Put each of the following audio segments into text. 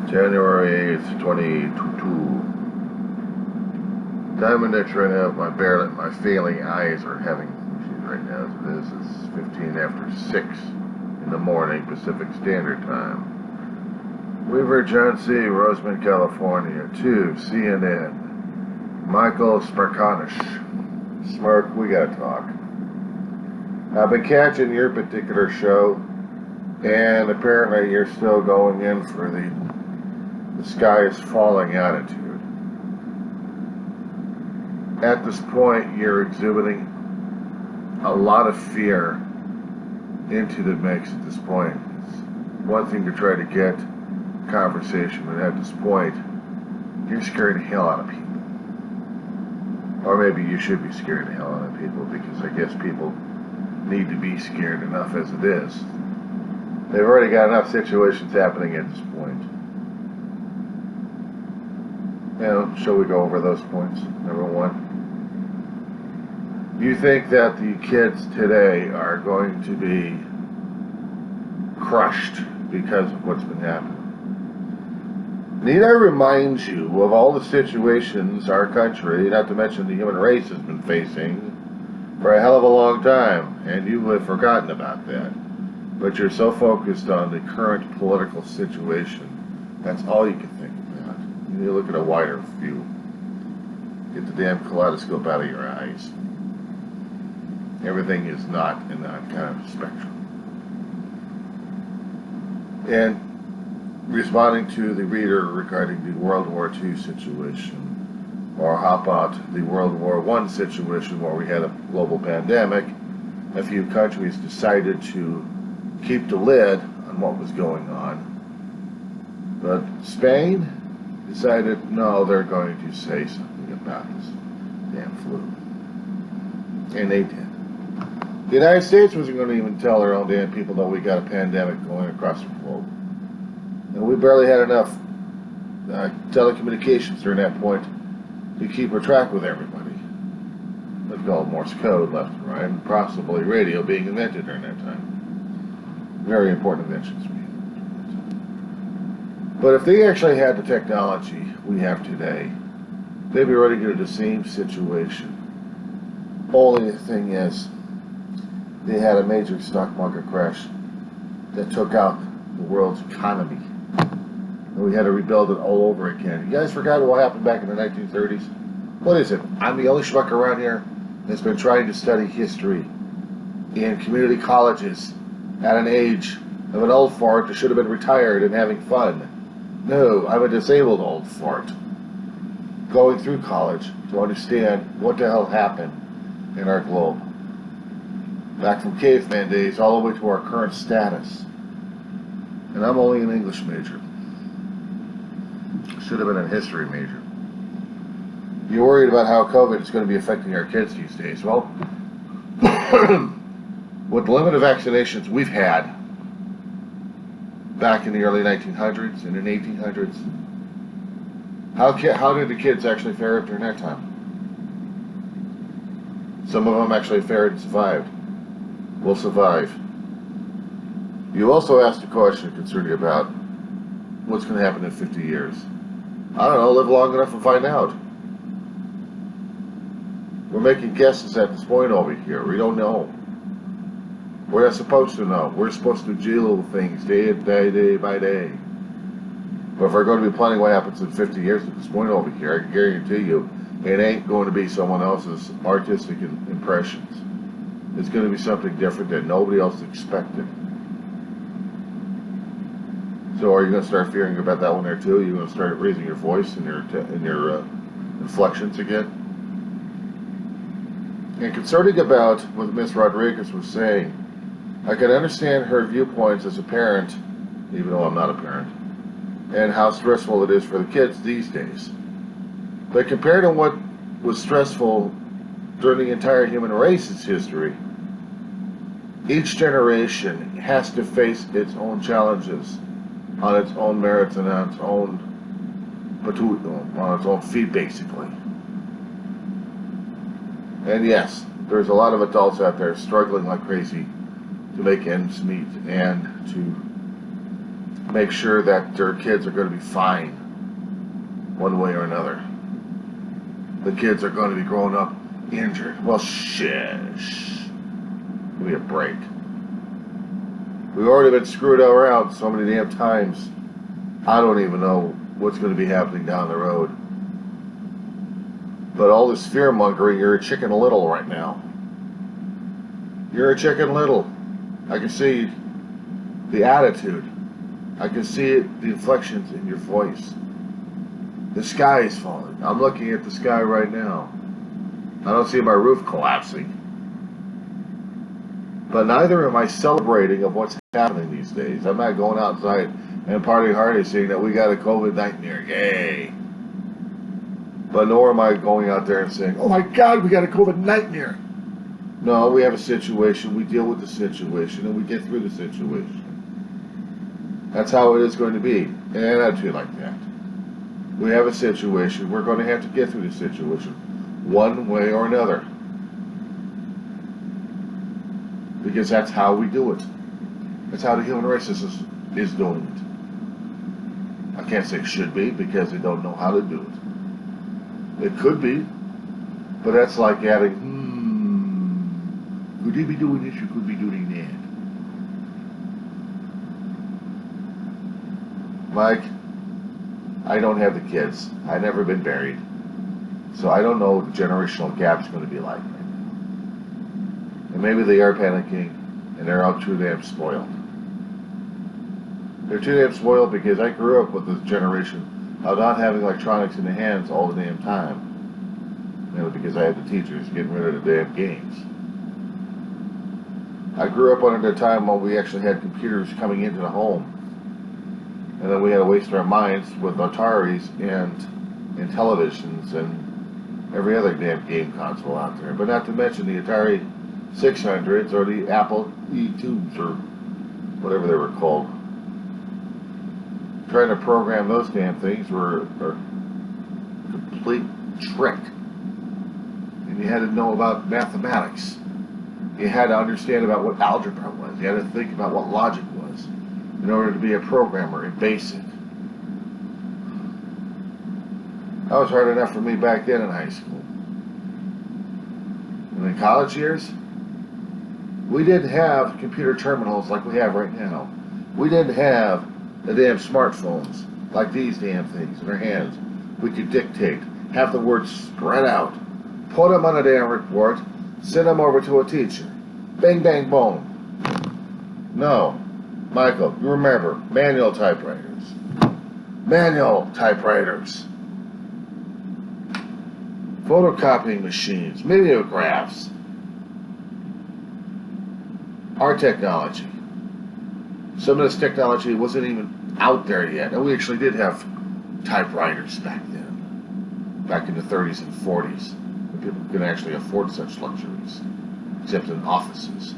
January 8th, 2022. Time in which right now my failing eyes are having issues right now. So this is 15 after 6 in the morning Pacific Standard Time. Weaver, John C., Roseman, California. 2, CNN. Micheal Smerconish. Smirk, we gotta talk. I've been catching your particular show, and apparently you're still going in for the sky is falling attitude. At this point, you're exhibiting a lot of fear into the mix at this point. It's one thing to try to get conversation, but at this point, you're scaring the hell out of people. Or maybe you should be scaring the hell out of people, because I guess people need to be scared enough as it is. They've already got enough situations happening at this point. Now, shall we go over those points? Number 1. You think that the kids today are going to be crushed because of what's been happening? Need I remind you of all the situations our country, not to mention the human race, has been facing for a hell of a long time, and you have forgotten about that. But you're so focused on the current political situation, that's all you can think about. You need to look at a wider view. Get the damn kaleidoscope out of your eyes. Everything is not in that kind of spectrum. And responding to the reader regarding the World War II situation, or how about the World War I situation where we had a global pandemic, a few countries decided to keep the lid on what was going on. But Spain decided, no, they're going to say something about this damn flu. And they did. The United States wasn't going to even tell their own damn people that we got a pandemic going across the globe. And we barely had enough telecommunications during that point to keep a track with everybody. Let's call it Morse code left and right, and possibly radio being invented during that time. Very important inventions we had. But if they actually had the technology we have today, they'd be ready to get to the same situation. Only the thing is, they had a major stock market crash that took out the world's economy. And we had to rebuild it all over again. You guys forgot what happened back in the 1930s? What is it? I'm the only schmuck around here that's been trying to study history in community colleges at an age of an old fart that should have been retired and having fun. No, I'm a disabled old fart going through college to understand what the hell happened in our globe. Back from caveman days all the way to our current status. And I'm only an English major. Should have been a history major. You're worried about how COVID is going to be affecting our kids these days. Well, with the limited vaccinations we've had back in the early 1900s and in the 1800s, how did the kids actually fare during that time? Some of them actually fared and survived. Will survive. You also asked a question concerning about what's going to happen in 50 years. I don't know, live long enough and find out. We're making guesses at this point over here. We don't know. We're not supposed to know. We're supposed to do little things day by day. But if we're going to be planning what happens in 50 years at this point over here, I can guarantee you it ain't going to be someone else's artistic impressions. It's going to be something different that nobody else expected. So are you going to start fearing about that one there too? Are you going to start raising your voice and your inflections again? And concerning about what Miss Rodriguez was saying, I can understand her viewpoints as a parent, even though I'm not a parent, and how stressful it is for the kids these days. But compared to what was stressful during the entire human race's history, each generation has to face its own challenges on its own merits and on its own feet, basically. And yes, there's a lot of adults out there struggling like crazy to make ends meet and to make sure that their kids are going to be fine one way or another. The kids are going to be growing up injured. Well, shush. Give me a break. We've already been screwed around so many damn times. I don't even know what's going to be happening down the road. But all this fear mongering, you're a chicken little right now. You're a chicken little. I can see the attitude. I can see it, the inflections in your voice. The sky is falling. I'm looking at the sky right now. I don't see my roof collapsing. But neither am I celebrating of what's happening these days. I'm not going outside and partying hard and saying that we got a COVID nightmare. Yay. But nor am I going out there and saying, oh my God, we got a COVID nightmare. No, we have a situation, we deal with the situation, and we get through the situation. That's how it is going to be. And I'd feel like that. We have a situation, we're going to have to get through the situation, one way or another. Because that's how we do it. That's how the human race is doing it. I can't say should be, because they don't know how to do it. It could be, but that's like adding, could you be doing this, you could be doing that. Mike, I don't have the kids. I've never been married. So I don't know what the generational gap's going to be like right now. And maybe they are panicking, and they're all too damn spoiled. They're too damn spoiled because I grew up with this generation of not having electronics in the hands all the damn time. Because I had the teachers getting rid of the damn games. I grew up under the time when we actually had computers coming into the home. And then we had to waste our minds with Ataris and televisions and every other damn game console out there. But not to mention the Atari 600s or the Apple E2s or whatever they were called. Trying to program those damn things were a complete trick. And you had to know about mathematics. You had to understand about what algebra was. You had to think about what logic was in order to be a programmer in BASIC. That was hard enough for me back then in high school. And in college years, we didn't have computer terminals like we have right now. We didn't have the damn smartphones like these damn things in our hands. We could dictate, have the words spread out, put them on a damn report, send them over to a teacher. Bang, bang, boom. No. Michael, you remember, manual typewriters. Manual typewriters. Photocopying machines, mimeographs. Our technology. Some of this technology wasn't even out there yet. And we actually did have typewriters back then. Back in the 30s and 40s. When people could actually afford such luxuries. Except in offices.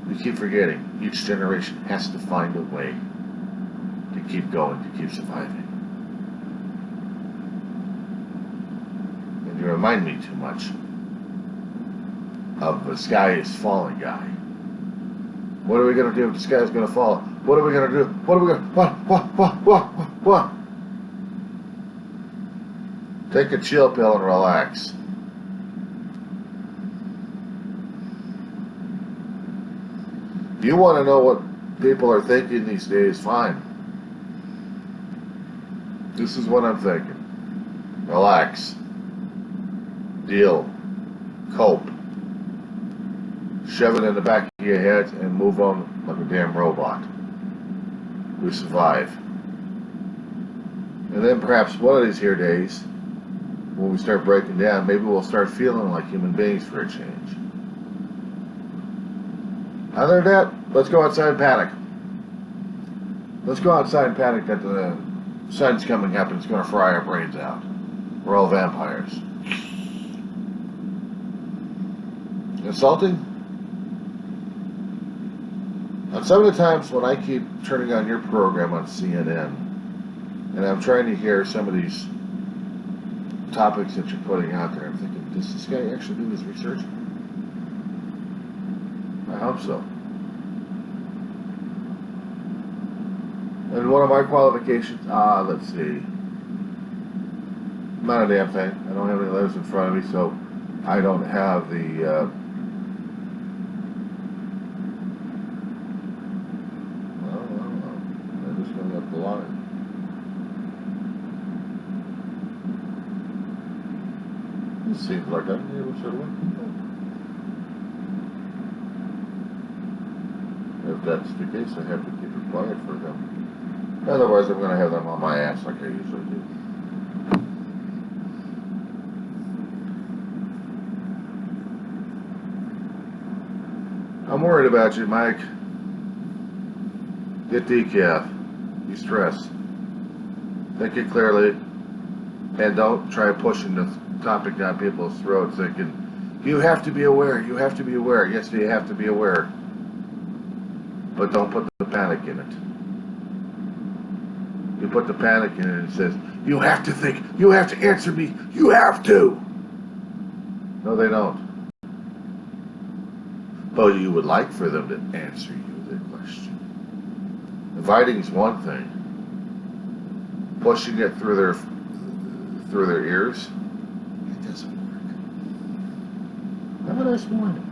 We keep forgetting. Each generation has to find a way to keep going, to keep surviving. And you remind me too much of the sky is falling guy. What are we going to do if the sky is going to fall? What are we going to do? What are we going to... What? Take a chill pill and relax. You want to know what people are thinking these days? Fine. This is what I'm thinking. Relax. Deal. Cope. Shove it in the back of your head and move on like a damn robot. We survive. And then perhaps one of these here days, when we start breaking down, maybe we'll start feeling like human beings for a change. Other than that, let's go outside and panic. Let's go outside and panic that the sun's coming up and it's going to fry our brains out. We're all vampires. Insulting? And some of the times when I keep turning on your program on CNN, and I'm trying to hear some of these topics that you're putting out there, I'm thinking, does this guy actually do his research? I hope so. And one of my qualifications, let's see, not a damn thing. I don't have any letters in front of me, so I don't have the, I'm just going up the line. It seems like I'm able to look. If that's the case, I have to keep it quiet for them. Otherwise, I'm going to have them on my ass like I usually do. I'm worried about you, Mike. Get decaf. You stress. Think it clearly. And don't try pushing the topic down people's throats thinking, you have to be aware, you have to be aware. Yes, you have to be aware. But don't put the panic in it. You put the panic in it and it says, you have to think, you have to answer me, you have to. No, they don't. But you would like for them to answer you the question. Inviting is one thing. Pushing it through their ears, it doesn't work. Have a nice morning.